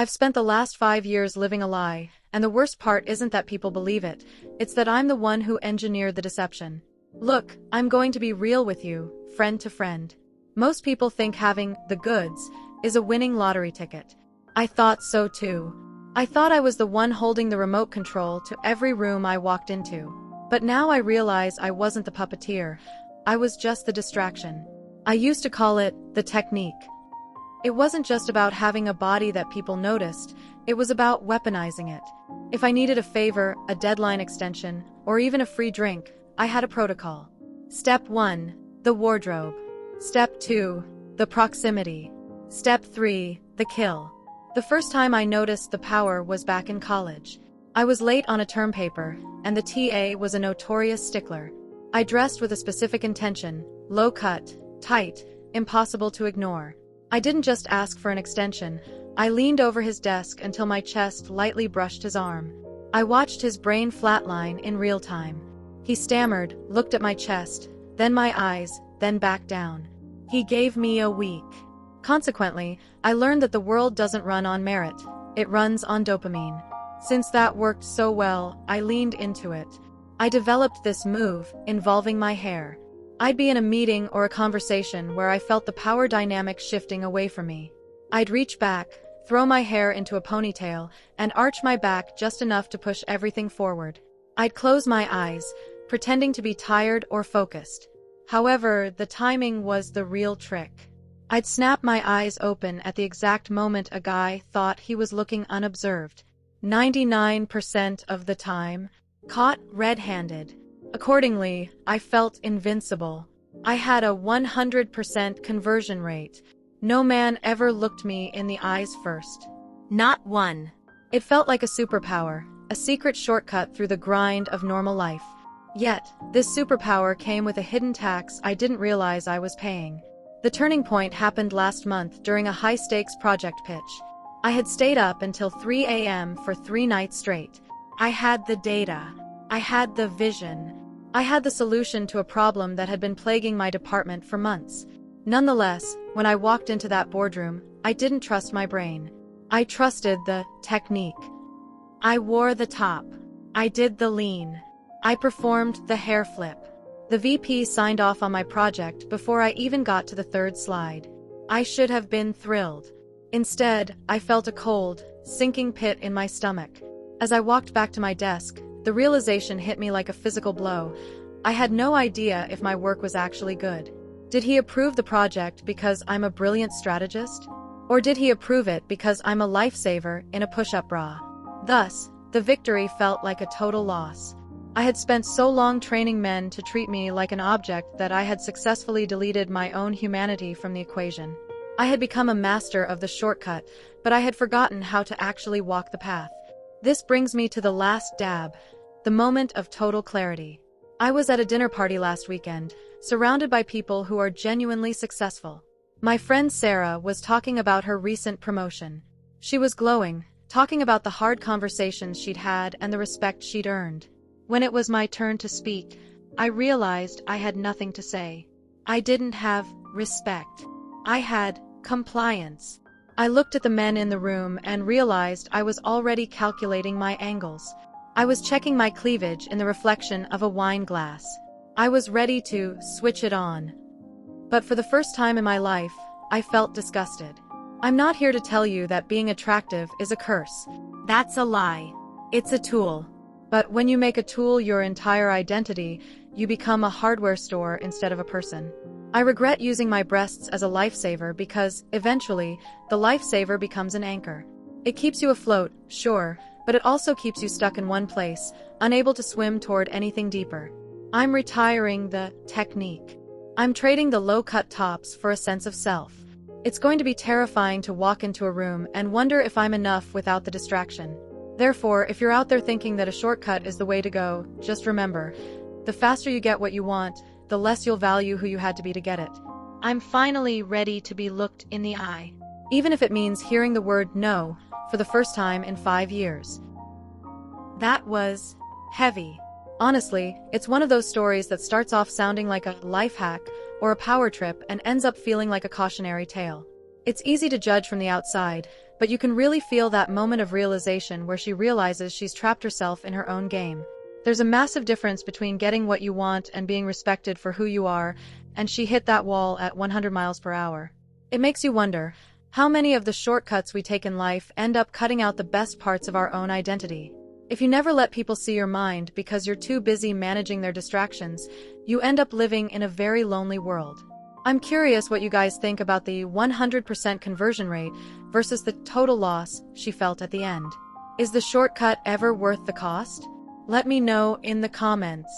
I've spent the last 5 years living a lie, and the worst part isn't that people believe it, it's that I'm the one who engineered the deception. Look, I'm going to be real with you, friend to friend. Most people think having the goods is a winning lottery ticket. I thought so too. I thought I was the one holding the remote control to every room I walked into. But now I realize I wasn't the puppeteer. I was just the distraction. I used to call it the technique. It wasn't just about having a body that people noticed, it was about weaponizing it. If I needed a favor, a deadline extension, or even a free drink, I had a protocol. Step 1, the wardrobe. Step 2, the proximity. Step 3, the kill. The first time I noticed the power was back in college. I was late on a term paper, and the TA was a notorious stickler. I dressed with a specific intention, low cut, tight, impossible to ignore. I didn't just ask for an extension, I leaned over his desk until my chest lightly brushed his arm. I watched his brain flatline in real time. He stammered, looked at my chest, then my eyes, then back down. He gave me a week. Consequently, I learned that the world doesn't run on merit, it runs on dopamine. Since that worked so well, I leaned into it. I developed this move, involving my hair. I'd be in a meeting or a conversation where I felt the power dynamic shifting away from me. I'd reach back, throw my hair into a ponytail, and arch my back just enough to push everything forward. I'd close my eyes, pretending to be tired or focused. However, the timing was the real trick. I'd snap my eyes open at the exact moment a guy thought he was looking unobserved. 99% of the time, caught red-handed. Accordingly, I felt invincible. I had a 100% conversion rate. No man ever looked me in the eyes first. Not one. It felt like a superpower, a secret shortcut through the grind of normal life. Yet, this superpower came with a hidden tax I didn't realize I was paying. The turning point happened last month during a high-stakes project pitch. I had stayed up until 3 a.m. for 3 nights straight. I had the data. I had the vision. I had the solution to a problem that had been plaguing my department for months. Nonetheless, when I walked into that boardroom, I didn't trust my brain. I trusted the technique. I wore the top. I did the lean. I performed the hair flip. The VP signed off on my project before I even got to the 3rd slide. I should have been thrilled. Instead, I felt a cold, sinking pit in my stomach. As I walked back to my desk, the realization hit me like a physical blow. I had no idea if my work was actually good. Did he approve the project because I'm a brilliant strategist? Or did he approve it because I'm a lifesaver in a push-up bra? Thus, the victory felt like a total loss. I had spent so long training men to treat me like an object that I had successfully deleted my own humanity from the equation. I had become a master of the shortcut, but I had forgotten how to actually walk the path. This brings me to the last dab, the moment of total clarity. I was at a dinner party last weekend, surrounded by people who are genuinely successful. My friend Sarah was talking about her recent promotion. She was glowing, talking about the hard conversations she'd had and the respect she'd earned. When it was my turn to speak, I realized I had nothing to say. I didn't have respect. I had compliance. I looked at the men in the room and realized I was already calculating my angles. I was checking my cleavage in the reflection of a wine glass. I was ready to switch it on. But for the first time in my life, I felt disgusted. I'm not here to tell you that being attractive is a curse. That's a lie. It's a tool. But when you make a tool your entire identity, you become a hardware store instead of a person. I regret using my breasts as a lifesaver because, eventually, the lifesaver becomes an anchor. It keeps you afloat, sure, but it also keeps you stuck in one place, unable to swim toward anything deeper. I'm retiring the technique. I'm trading the low-cut tops for a sense of self. It's going to be terrifying to walk into a room and wonder if I'm enough without the distraction. Therefore, if you're out there thinking that a shortcut is the way to go, just remember, the faster you get what you want, the less you'll value who you had to be to get it. I'm finally ready to be looked in the eye. Even if it means hearing the word no for the first time in 5 years. That was heavy. Honestly, it's one of those stories that starts off sounding like a life hack or a power trip and ends up feeling like a cautionary tale. It's easy to judge from the outside, but you can really feel that moment of realization where she realizes she's trapped herself in her own game. There's a massive difference between getting what you want and being respected for who you are, and she hit that wall at 100 miles per hour. It makes you wonder, how many of the shortcuts we take in life end up cutting out the best parts of our own identity? If you never let people see your mind because you're too busy managing their distractions, you end up living in a very lonely world. I'm curious what you guys think about the 100% conversion rate versus the total loss she felt at the end. Is the shortcut ever worth the cost? Let me know in the comments.